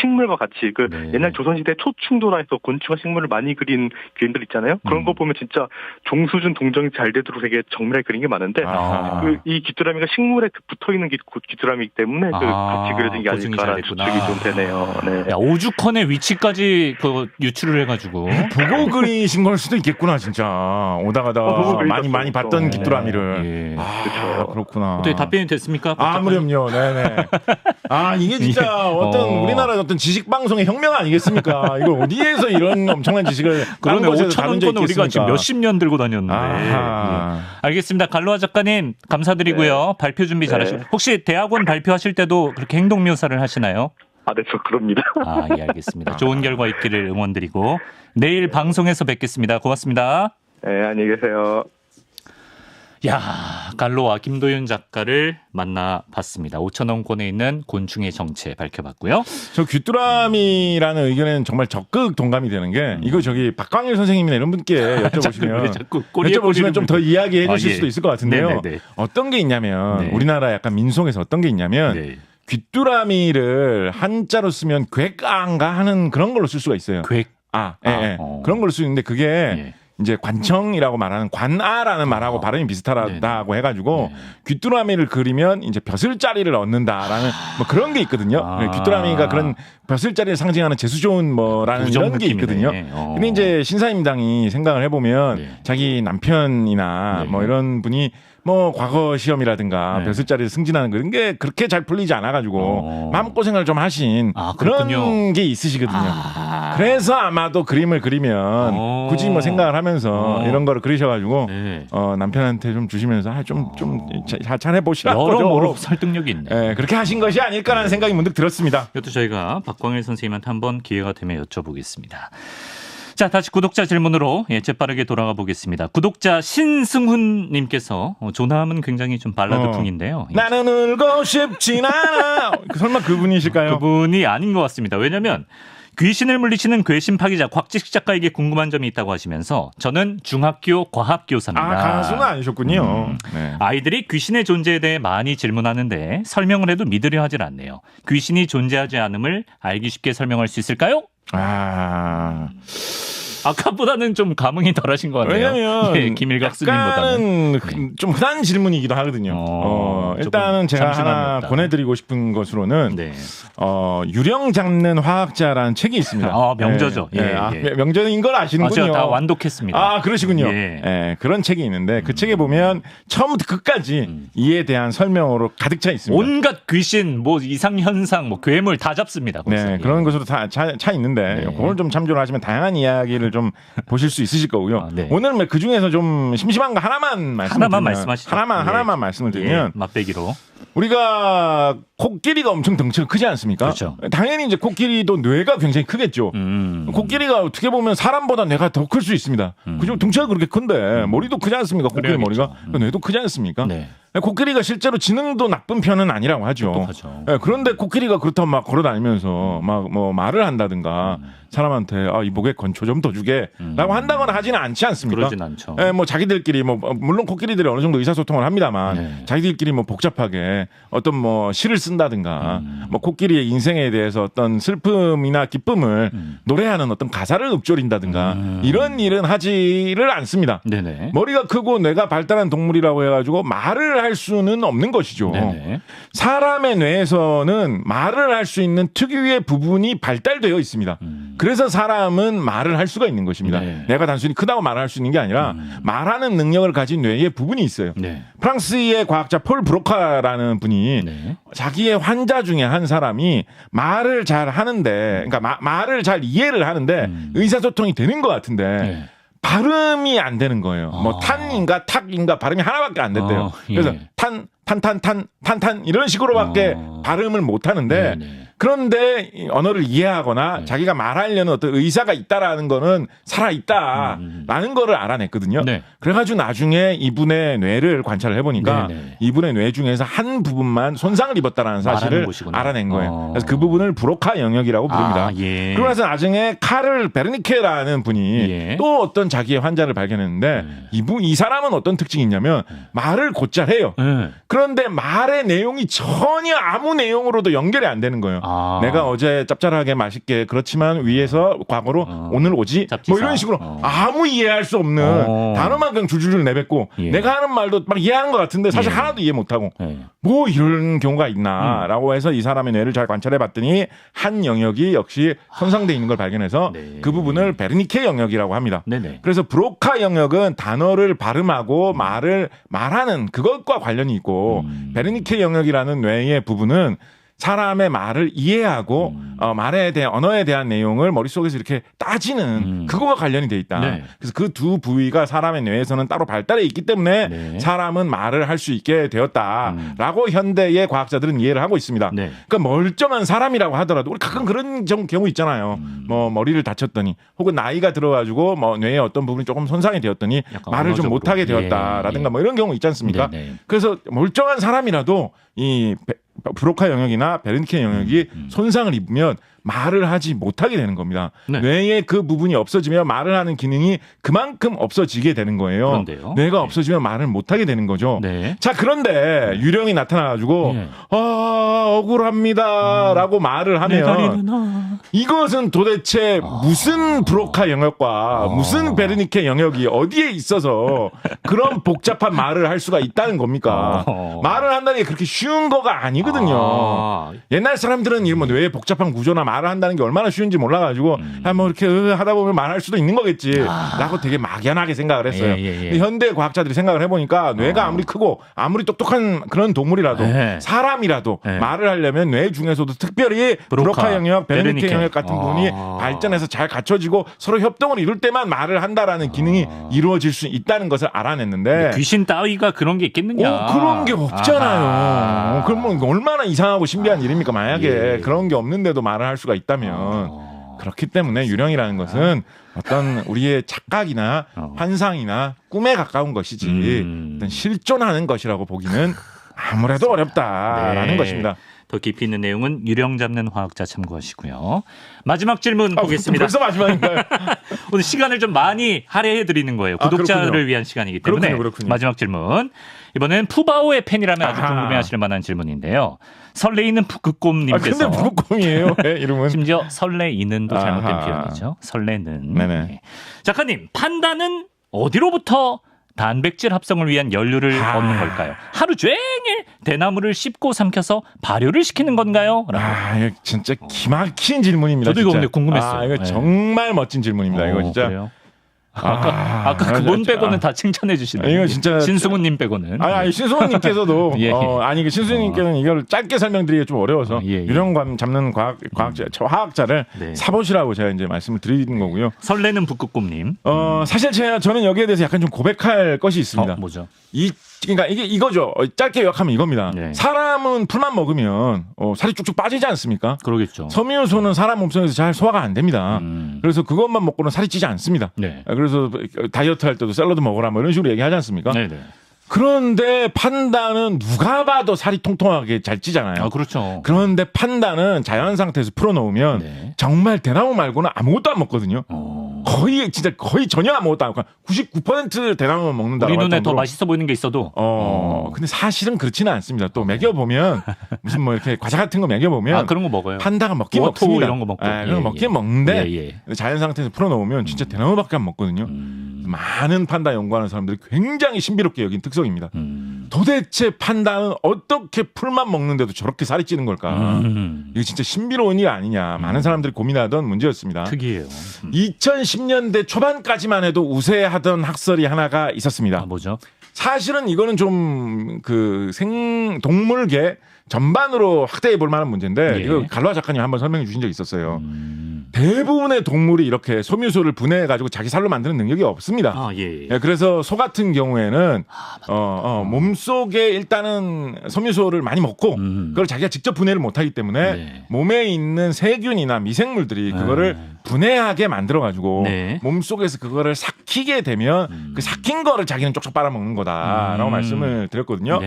식물과 같이 옛날 조선시대 초충도라에서 곤충과 식물을 많이 그린 그림들 있잖아요. 그런 거 보면 진짜 종수준 동정이 잘 되도록 되게 정밀하게 그린 게 많은데 이 귀뚜라미가 식물에 붙어 있는 귀뚜라미이기 때문에 같이 그려진 게 아닐까라는 추측이 좀 되네요. 네. 야, 오죽헌의 위치까지 유출을 해가지고 보고 그리신 걸 수도 있겠구나 진짜. 오다가다 많이 봤던 귀뚜라미를. 그렇죠. 그렇구나. 어떻게 답변이 됐습니까? 무렴요. 네네. 이게 진짜 우리나라 어떤 지식 방송의 혁명 아니겠습니까? 이걸 어디에서 이런 엄청난 지식을 그러면 5,000원권을 우리가 지금 몇십 년 들고 다녔는데. 알겠습니다. 갈로아 작가님 감사드리고요. 발표 준비 잘하시고 혹시 대학원 발표하실 때도 그렇게 행동 묘사를 하시나요? 네, 저 그럽니다. 예, 알겠습니다. 좋은 결과 있기를 응원드리고 내일 방송에서 뵙겠습니다. 고맙습니다. 네, 안녕히 계세요. 야, 갈로와 김도윤 작가를 만나봤습니다. 5,000원권에 있는 곤충의 정체 밝혀봤고요. 저 귀뚜라미라는 의견에는 정말 적극 동감이 되는 게 이거 박광일 선생님이나 이런 분께 여쭤보시면 좀 더 이야기해 주실 수도 있을 것 같은데요. 네네네. 어떤 게 있냐면 우리나라 약간 민속에서 어떤 게 있냐면 귀뚜라미를 한자로 쓰면 괴깡가 하는 그런 걸로 쓸 수가 있어요. 그런 걸로 쓰는데 그게 이제 관청이라고 말하는 관아라는 말하고 발음이 비슷하다고 해가지고 귀뚜라미를 그리면 이제 벼슬자리를 얻는다라는 뭐 그런 게 있거든요. 귀뚜라미가 그런 벼슬자리를 상징하는 재수 좋은 뭐라는 이런 게 있거든요. 근데 이제 신사임당이 생각을 해보면 자기 남편이나 뭐 이런 분이 뭐 과거 시험이라든가 벼슬자리를 승진하는 그런 게 그렇게 잘 풀리지 않아가지고 마음고생을 좀 하신 그런 게 있으시거든요. 그래서 아마도 그림을 그리면 굳이 뭐 생각을 하면서 이런 거를 그리셔가지고 남편한테 좀 주시면서 좀 잘 해보시라고 여러모로 설득력이 있네. 그렇게 하신 것이 아닐까라는 생각이 문득 들었습니다. 이것도 저희가 박광일 선생님한테 한번 기회가 되면 여쭤보겠습니다. 자, 다시 구독자 질문으로 재빠르게 돌아가 보겠습니다. 구독자 신승훈님께서 조남은 굉장히 좀 발라드풍인데요. 나는 울고 싶진 않아. 설마 그분이실까요? 그분이 아닌 것 같습니다. 왜냐하면 귀신을 물리치는 괴신 파기자 곽지식 작가에게 궁금한 점이 있다고 하시면서 저는 중학교 과학교사입니다. 가수는 아니셨군요. 아이들이 귀신의 존재에 대해 많이 질문하는데 설명을 해도 믿으려 하질 않네요. 귀신이 존재하지 않음을 알기 쉽게 설명할 수 있을까요? 아까보다는 좀 감흥이 덜하신 것 같네요. 왜냐면 김일각스님보다는 좀 흔한 질문이기도 하거든요. 일단은 제가 하나 보내드리고 싶은 것으로는 유령 잡는 화학자라는 책이 있습니다. 명저죠. 명저인 걸 아시는군요. 제가 다 완독했습니다. 그러시군요. 그런 책이 있는데 그 책에 보면 처음부터 끝까지 이에 대한 설명으로 가득 차 있습니다. 온갖 귀신, 뭐 이상현상, 뭐 괴물 다 잡습니다. 그런 것으로 다 차 있는데 그걸 좀 참조를 하시면 다양한 이야기를 좀 보실 수 있으실 거고요. 오늘 그 중에서 좀 심심한 거 하나만 말씀하시죠. 하나만 말씀을 드리면 맛배기로 우리가 코끼리가 엄청 덩치가 크지 않습니까? 그렇죠. 당연히 이제 코끼리도 뇌가 굉장히 크겠죠. 코끼리가 어떻게 보면 사람보다 뇌가 더 클 수 있습니다. 그죠? 덩치가 그렇게 큰데 머리도 크지 않습니까? 코끼리 머리가 뇌도 크지 않습니까? 코끼리가 실제로 지능도 나쁜 편은 아니라고 하죠. 그런데 코끼리가 그렇다고 막 걸어다니면서 막 뭐 말을 한다든가 사람한테 이 목에 건초 좀 더 주게라고 한다거나 하지는 않지 않습니까? 그러진 않죠. 뭐 자기들끼리 뭐 물론 코끼리들이 어느 정도 의사소통을 합니다만 자기들끼리 뭐 복잡하게 어떤 뭐 시를 쓴다든가 뭐 코끼리의 인생에 대해서 어떤 슬픔이나 기쁨을 노래하는 어떤 가사를 읊조린다든가 이런 일은 하지를 않습니다. 머리가 크고 뇌가 발달한 동물이라고 해가지고 말을 할 수는 없는 것이죠. 사람의 뇌에서는 말을 할 수 있는 특유의 부분이 발달되어 있습니다. 그래서 사람은 말을 할 수가 있는 것입니다. 내가 단순히 크다고 말할 수 있는 게 아니라 말하는 능력을 가진 뇌의 부분이 있어요. 프랑스의 과학자 폴 브로카라는 분이 자기의 환자 중에 한 사람이 말을 잘 하는데, 그러니까 말을 잘 이해를 하는데 의사소통이 되는 것 같은데 발음이 안 되는 거예요. 뭐 탄인가 탁인가 발음이 하나밖에 안 됐대요. 그래서 탄 이런 식으로밖에 발음을 못 하는데 그런데 언어를 이해하거나 자기가 말하려는 어떤 의사가 있다라는 거는 살아있다라는 거를 알아냈거든요. 네. 그래가지고 나중에 이분의 뇌를 관찰을 해보니까 이분의 뇌 중에서 한 부분만 손상을 입었다라는 사실을 알아낸 거예요. 그래서 그 부분을 브로카 영역이라고 부릅니다. 예. 그러고 나서 나중에 카를 베르니케라는 분이 또 어떤 자기의 환자를 발견했는데 이 사람은 어떤 특징이 있냐면 말을 곧잘 해요. 그런데 말의 내용이 전혀 아무 내용으로도 연결이 안 되는 거예요. 내가 어제 짭짤하게 맛있게 그렇지만 위에서 과거로 오늘 오지 잡지사. 뭐 이런 식으로 아무 이해할 수 없는 단어만 그냥 줄줄줄 내뱉고 내가 하는 말도 막 이해하는 것 같은데 사실 하나도 이해 못하고 뭐 이런 경우가 있나라고 해서 이 사람의 뇌를 잘 관찰해 봤더니 한 영역이 역시 손상돼 있는 걸 발견해서 그 부분을 베르니케 영역이라고 합니다. 그래서 브로카 영역은 단어를 발음하고 말하는 그것과 관련이 있고 베르니케 영역이라는 뇌의 부분은 사람의 말을 이해하고 말에 대한 언어에 대한 내용을 머릿속에서 이렇게 따지는 그거와 관련이 돼 있다. 그래서 그 두 부위가 사람의 뇌에서는 따로 발달해 있기 때문에 사람은 말을 할 수 있게 되었다라고 현대의 과학자들은 이해를 하고 있습니다. 그러니까 멀쩡한 사람이라고 하더라도 우리 가끔 그런 경우 있잖아요. 뭐 머리를 다쳤더니 혹은 나이가 들어가지고 뭐 뇌의 어떤 부분이 조금 손상이 되었더니 말을 좀 못하게 되었다라든가 뭐 이런 경우 있지 않습니까? 그래서 멀쩡한 사람이라도 이 브로카 영역이나 베르니케 영역이 손상을 입으면 말을 하지 못하게 되는 겁니다. 뇌의 그 부분이 없어지면 말을 하는 기능이 그만큼 없어지게 되는 거예요. 그런데요? 뇌가 없어지면 말을 못하게 되는 거죠. 자, 그런데 유령이 나타나가지고 억울합니다 라고 말을 하면 이것은 도대체 무슨 브로카 영역과 무슨 베르니케 영역이 어디에 있어서 그런 복잡한 말을 할 수가 있다는 겁니까? 말을 한다는 게 그렇게 쉬운 거가 아니거든요. 옛날 사람들은 이 뭐 뇌의 복잡한 구조나 말을 한다는 게 얼마나 쉬운지 몰라가지고 뭐 이렇게 하다 보면 말할 수도 있는 거겠지라고 되게 막연하게 생각을 했어요. 근데 현대 과학자들이 생각을 해보니까 뇌가 아무리 크고 아무리 똑똑한 그런 동물이라도 사람이라도 말을 하려면 뇌 중에서도 특별히 브로카 영역, 베르니케 영역 같은 부분이 발전해서 잘 갖춰지고 서로 협동을 이룰 때만 말을 한다라는 기능이 이루어질 수 있다는 것을 알아냈는데 귀신 따위가 그런 게 있겠느냐? 그런 게 없잖아요. 그럼 얼마나 이상하고 신비한 일입니까? 만약에 그런 게 없는데도 말을 할 수가 있다면 그렇기 때문에 유령이라는 것은 어떤 우리의 착각이나 환상이나 꿈에 가까운 것이지 어떤 실존하는 것이라고 보기는 아무래도 어렵다라는 것입니다. 더 깊이 있는 내용은 유령 잡는 화학자 참고하시고요. 마지막 질문 보겠습니다. 벌써 마지막인가요? 오늘 시간을 좀 많이 할애해 드리는 거예요. 구독자를 위한 시간이기 때문에. 그렇군요. 마지막 질문. 이번엔 푸바오의 팬이라면 아주 궁금해하실 만한 질문인데요. 설레이는 북극곰님께서. 근데 북극곰이에요. 이름은. 심지어 설레이는도 잘못된 표현이죠. 설레는. 네네. 작가님, 판다는 어디로부터 단백질 합성을 위한 연료를 얻는 걸까요? 하루 종일 대나무를 씹고 삼켜서 발효를 시키는 건가요? 이거 진짜 기막힌 질문입니다. 저도 이거 근데 궁금했어요. 이거 정말 멋진 질문입니다. 이거 진짜. 그래요? 아까 그분 빼고는 다 칭찬해 주시네요. 이거 진짜 신승훈님 빼고는. 아니 신승훈님께서도 그 신승훈님께서는 이걸 짧게 설명드리기가 좀 어려워서 유령감 잡는 화학자를 사보시라고 제가 이제 말씀을 드리는 거고요. 설레는 북극곰님. 사실 저는 여기에 대해서 약간 좀 고백할 것이 있습니다. 뭐죠? 그러니까 이거죠. 짧게 요약하면 이겁니다. 사람은 풀만 먹으면 살이 쭉쭉 빠지지 않습니까? 그러겠죠. 섬유효소는 사람 몸속에서 잘 소화가 안 됩니다. 그래서 그것만 먹고는 살이 찌지 않습니다. 그래서 다이어트 할 때도 샐러드 먹어라 뭐 이런 식으로 얘기하지 않습니까? 그런데 판다는 누가 봐도 살이 통통하게 잘 찌잖아요. 그렇죠. 그런데 판다는 자연 상태에서 풀어놓으면 정말 대나무 말고는 아무것도 안 먹거든요. 거의 전혀 아무것도 안 먹고 99% 대나무만 먹는다고. 우리 눈에 더 맛있어 보이는 게 있어도. 근데 사실은 그렇지는 않습니다. 또 먹여보면 무슨 뭐 이렇게 과자 같은 거 먹여보면 그런 거 먹어요. 판다가 먹긴 먹습니다. 이런 거 먹고. 그런 거 먹긴 먹는데 자연 상태에서 풀어놓으면 진짜 대나무밖에 안 먹거든요. 많은 판다 연구하는 사람들이 굉장히 신비롭게 여긴 특성입니다. 도대체 판다는 어떻게 풀만 먹는데도 저렇게 살이 찌는 걸까? 이게 진짜 신비로운 일 아니냐. 많은 사람들이 고민하던 문제였습니다. 특이해요. 2010년대 초반까지만 해도 우세하던 학설이 하나가 있었습니다. 뭐죠? 사실은 이거는 좀 동물계 전반으로 확대해 볼 만한 문제인데 이거 갈로아 작가님 한번 설명해 주신 적이 있었어요. 대부분의 동물이 이렇게 섬유소를 분해해가지고 자기 살로 만드는 능력이 없습니다. 예, 그래서 소 같은 경우에는 몸속에 일단은 섬유소를 많이 먹고 그걸 자기가 직접 분해를 못하기 때문에 몸에 있는 세균이나 미생물들이 그거를 분해하게 만들어가지고 몸속에서 그거를 삭히게 되면 그 삭힌 거를 자기는 쪽쪽 빨아먹는 거다라고 말씀을 드렸거든요.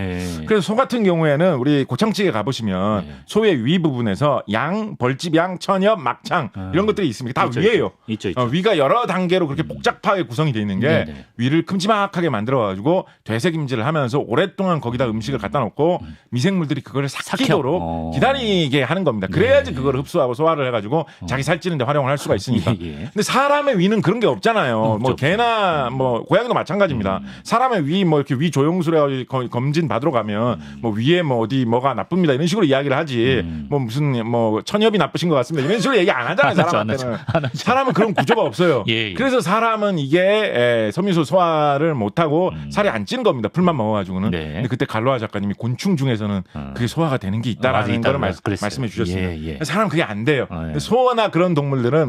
그래서 소 같은 경우에는 우리 고창찌개 가보시면 소의 위 부분에서 양, 벌집양, 천엽, 막창 이런 것들이 있습니다. 다 위예요. 있죠. 위가 여러 단계로 그렇게 복잡하게 구성이 되어 있는 게 위를 큼지막하게 만들어가지고 되새김질을 하면서 오랫동안 거기다 음식을 갖다 놓고 미생물들이 그걸 삭히도록 기다리게 하는 겁니다. 그래야지 그걸 흡수하고 소화를 해가지고 자기 살찌는데 활용을 할 수가 있으니까. 근데 사람의 위는 그런 게 없잖아요. 뭐 개나 뭐 고양이도 마찬가지입니다. 사람의 위 뭐 이렇게 위 조영술에 검진 받으러 가면 뭐 위에 뭐 어디 뭐가 나쁩니다 이런 식으로 이야기를 하지. 뭐 무슨 뭐 천엽이 나쁘신 것 같습니다 이런 식으로 얘기 안 하잖아요. 사람한테는. 사람은 그런 구조가 없어요. 그래서 사람은 이게 섬유소 소화를 못하고 살이 안 찌는 겁니다. 풀만 먹어가지고는. 근데 그때 갈로아 작가님이 곤충 중에서는 그게 소화가 되는 게 있다라는 걸 말씀해 주셨습니다. 사람은 그게 안 돼요. 소나 그런 동물들은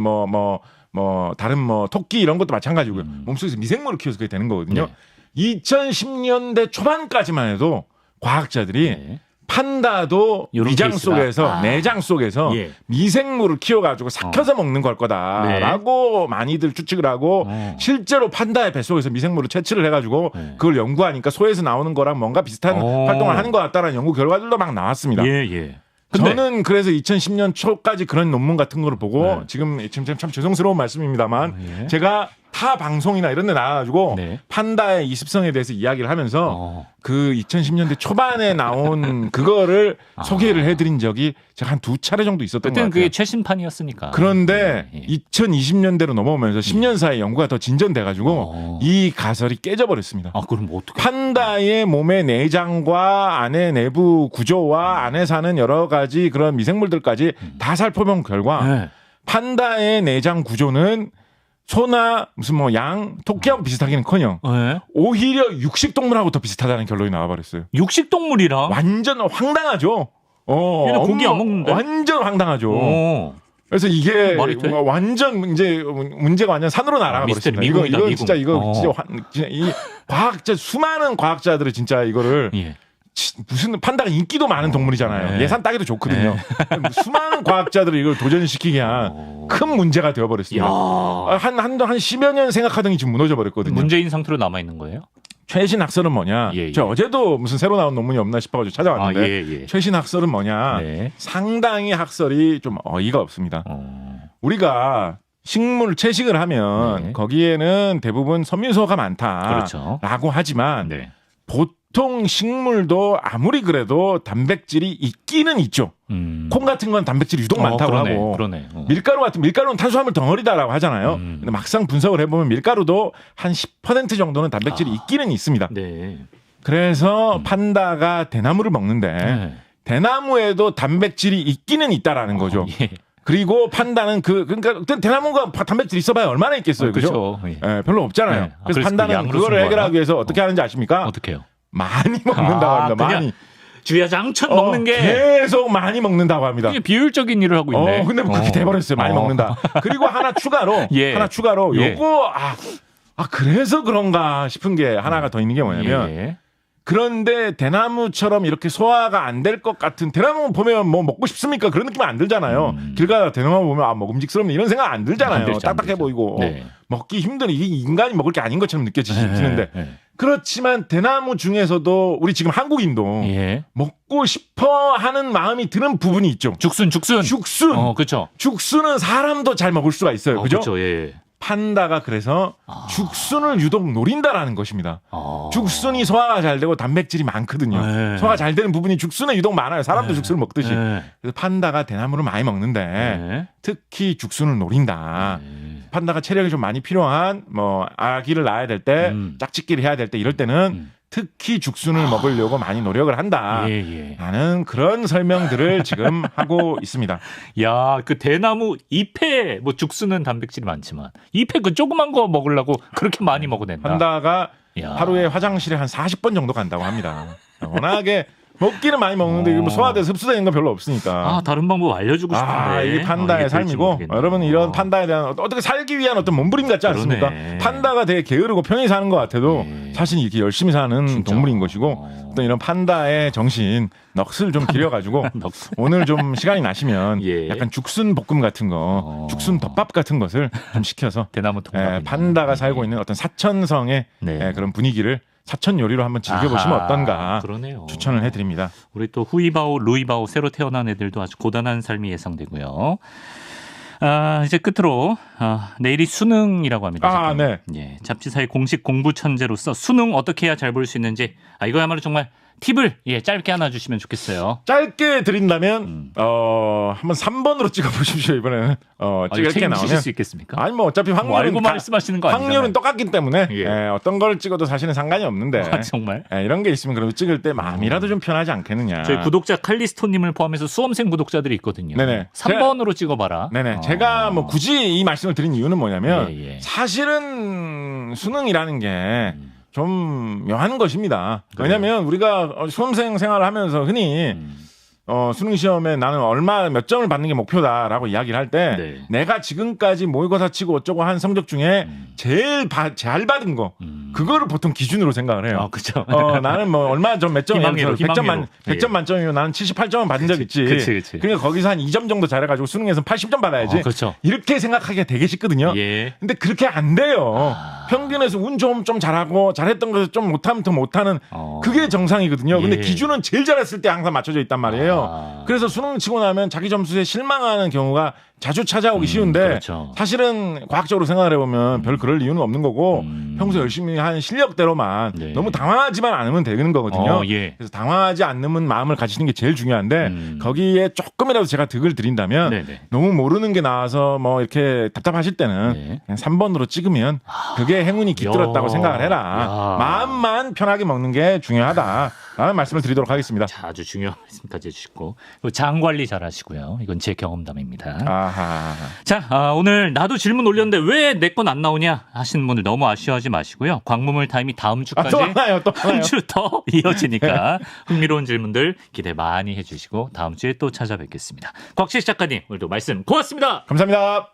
다른 뭐 토끼 이런 것도 마찬가지고요. 몸속에서 미생물을 키워서 그게 되는 거거든요. 2010년대 초반까지만 해도 과학자들이 판다도 위장 속에서 내장 속에서 미생물을 키워가지고 삭혀서 먹는 걸 거다라고 많이들 추측을 하고 실제로 판다의 뱃속에서 미생물을 채취를 해가지고 그걸 연구하니까 소에서 나오는 거랑 뭔가 비슷한 활동을 하는 것 같다라는 연구 결과들도 막 나왔습니다. 저는 그래서 2010년 초까지 그런 논문 같은 거를 보고 지금 참 죄송스러운 말씀입니다만 제가 타 방송이나 이런 데 나와가지고 판다의 이습성에 대해서 이야기를 하면서 그 2010년대 초반에 나온 그거를 소개를 해드린 적이 제가 한 2차례 정도 있었던 것 같아요. 그때는 그게 최신판이었으니까. 그런데 2020년대로 넘어오면서 10년 사이 연구가 더 진전돼가지고 이 가설이 깨져버렸습니다. 그럼 어떻게? 판다의 몸의 내장과 안의 내부 구조와 안에 사는 여러 가지 그런 미생물들까지 다 살펴본 결과 판다의 내장 구조는 소나 무슨 뭐 양, 토끼하고 비슷하기는커녕 오히려 육식동물하고 더 비슷하다는 결론이 나와버렸어요. 육식동물이랑? 완전 황당하죠. 얘는 고기 안 먹는데? 완전 황당하죠. 그래서 이게 완전 이제 문제가 완전 산으로 날아가 버렸습니다. 이거 진짜 이 과학자 수많은 과학자들이 진짜 이거를 무슨 판다가 인기도 많은 동물이잖아요. 예산 따기도 좋거든요. 수많은 과학자들이 이걸 도전시키게 한 큰 문제가 되어버렸습니다. 한 10여 년 생각하더니 지금 무너져 버렸거든요. 문재인 상태로 남아 있는 거예요? 최신 학설은 뭐냐? 저 어제도 무슨 새로 나온 논문이 없나 싶어가지고 찾아왔는데 최신 학설은 뭐냐? 상당히 학설이 좀 어이가 없습니다. 우리가 식물 채식을 하면 거기에는 대부분 섬유소가 많다라고 하지만 보통 식물도 아무리 그래도 단백질이 있기는 있죠. 콩 같은 건 단백질이 유독 많다고 하고 밀가루는 탄수화물 덩어리다라고 하잖아요. 근데 막상 분석을 해보면 밀가루도 한 10% 정도는 단백질이 있기는 있습니다. 그래서 판다가 대나무를 먹는데 대나무에도 단백질이 있기는 있다라는 거죠. 그리고 판다는 그러니까 대나무가 단백질 있어봐야 얼마나 있겠어요, 그죠? 별로 없잖아요. 그래서 판다는 그거를 해결하기 위해서 어떻게 하는지 아십니까? 어떻게요? 많이 먹는다고 합니다. 많이. 주야장천 먹는 게 계속 많이 먹는다고 합니다. 이게 비효율적인 일을 하고 있네. 근데 그렇게 돼버렸어요. 많이 먹는다. 그리고 하나 추가로 요거 그래서 그런가 싶은 게 하나가 더 있는 게 뭐냐면 그런데 대나무처럼 이렇게 소화가 안 될 것 같은 대나무 보면 뭐 먹고 싶습니까? 그런 느낌 안 들잖아요. 길 가다 대나무 보면 먹음직스럽네 이런 생각 안 들잖아요. 딱딱해 보이고 먹기 힘든 이게 인간이 먹을 게 아닌 것처럼 느껴지는데 그렇지만 대나무 중에서도 우리 지금 한국인도 먹고 싶어 하는 마음이 드는 부분이 있죠. 죽순. 그렇죠. 죽순은 사람도 잘 먹을 수가 있어요. 그죠? 그렇죠. 판다가 그래서 죽순을 유독 노린다라는 것입니다. 죽순이 소화가 잘 되고 단백질이 많거든요. 소화가 잘 되는 부분이 죽순에 유독 많아요. 사람도 죽순을 먹듯이. 그래서 판다가 대나무를 많이 먹는데 특히 죽순을 노린다. 판다가 체력이 좀 많이 필요한 뭐 아기를 낳아야 될 때 짝짓기를 해야 될 때 이럴 때는 특히 죽순을 먹으려고 많이 노력을 한다. 라는 그런 설명들을 지금 하고 있습니다. 야, 그 대나무 잎에 뭐 죽순은 단백질이 많지만 잎에 그 조그만 거 먹으려고 그렇게 많이 먹어낸다. 판다가 하루에 화장실에 한 40번 정도 간다고 합니다. 워낙에 먹기는 많이 먹는데 뭐 소화돼서 흡수되는 건 별로 없으니까. 다른 방법 알려주고 싶은데. 이게 판다의 삶이고 여러분 이런 판다에 대한 어떻게 살기 위한 어떤 몸부림 같지 않습니까? 그러네. 판다가 되게 게으르고 편히 사는 것 같아도 사실 이렇게 열심히 사는 진짜. 동물인 것이고 어떤 이런 판다의 정신 넋을 좀 기려가지고 오늘 좀 시간이 나시면 약간 죽순 볶음 같은 거, 죽순 덮밥 같은 것을 좀 시켜서 대나무 통밥. 판다가 살고 있는 어떤 사천성의 그런 분위기를 사천 요리로 한번 즐겨보시면 어떤가 그러네요. 추천을 해드립니다. 우리 또 후이바오, 루이바오 새로 태어난 애들도 아주 고단한 삶이 예상되고요. 이제 끝으로 내일이 수능이라고 합니다. 네. 예, 잡지사의 공식 공부 천재로서 수능 어떻게 해야 잘 볼 수 있는지 이거야말로 정말 팁을 짧게 하나 주시면 좋겠어요. 짧게 드린다면 한번 3번으로 찍어보십시오. 이번에는 짧게 나오면 수 있겠습니까? 아니 뭐 어차피 확률은 알고 말씀하시는 거 아니잖아요. 확률은 똑같기 때문에 어떤 걸 찍어도 사실은 상관이 없는데 정말 이런 게 있으면 그래도 찍을 때 마음이라도 좀 편하지 않겠느냐. 저희 구독자 칼리스토님을 포함해서 수험생 구독자들이 있거든요. 네네. 3번으로 찍어봐라. 네네. 제가 뭐 굳이 이 말씀을 드린 이유는 뭐냐면 사실은 수능이라는 게 좀 묘한 것입니다. 왜냐하면 우리가 수험생 생활을 하면서 흔히 수능 시험에 나는 얼마 몇 점을 받는 게 목표다라고 이야기를 할 때 내가 지금까지 모의고사 치고 어쩌고 한 성적 중에 제일 잘 받은 거 그거를 보통 기준으로 생각을 해요. 그렇죠. 나는 뭐 얼마 전 몇 점, 100점 만점이면 나는 78점은 받은 적 있지. 그치. 그러니까 거기서 한 2점 정도 잘해가지고 수능에서 80점 받아야지. 그렇죠. 이렇게 생각하기가 되게 쉽거든요. 근데 그렇게 안 돼요. 평균에서 운 좀 잘하고 잘했던 것을 좀 못하면 더 못하는 그게 정상이거든요. 근데 기준은 제일 잘했을 때 항상 맞춰져 있단 말이에요. 그래서 수능 치고 나면 자기 점수에 실망하는 경우가 자주 찾아오기 쉬운데 사실은 과학적으로 생각을 해보면 별 그럴 이유는 없는 거고 평소 열심히 한 실력대로만 너무 당황하지만 않으면 되는 거거든요. 그래서 당황하지 않는 마음을 가지는 게 제일 중요한데 거기에 조금이라도 제가 득을 드린다면 너무 모르는 게 나와서 뭐 이렇게 답답하실 때는 그냥 3번으로 찍으면 그게 행운이 깃들었다고 생각을 해라. 마음만 편하게 먹는 게 중요하다라는 말씀을 드리도록 하겠습니다. 아주 중요한 말씀까지 해주시고 장 관리 잘 하시고요. 이건 제 경험담입니다. 자, 오늘 나도 질문 올렸는데 왜 내 건 안 나오냐 하시는 분들 너무 아쉬워하지 마시고요. 광무물 타임이 다음 주까지 한 주 더 이어지니까 흥미로운 질문들 기대 많이 해주시고 다음 주에 또 찾아뵙겠습니다. 곽실 작가님 오늘도 말씀 고맙습니다. 감사합니다.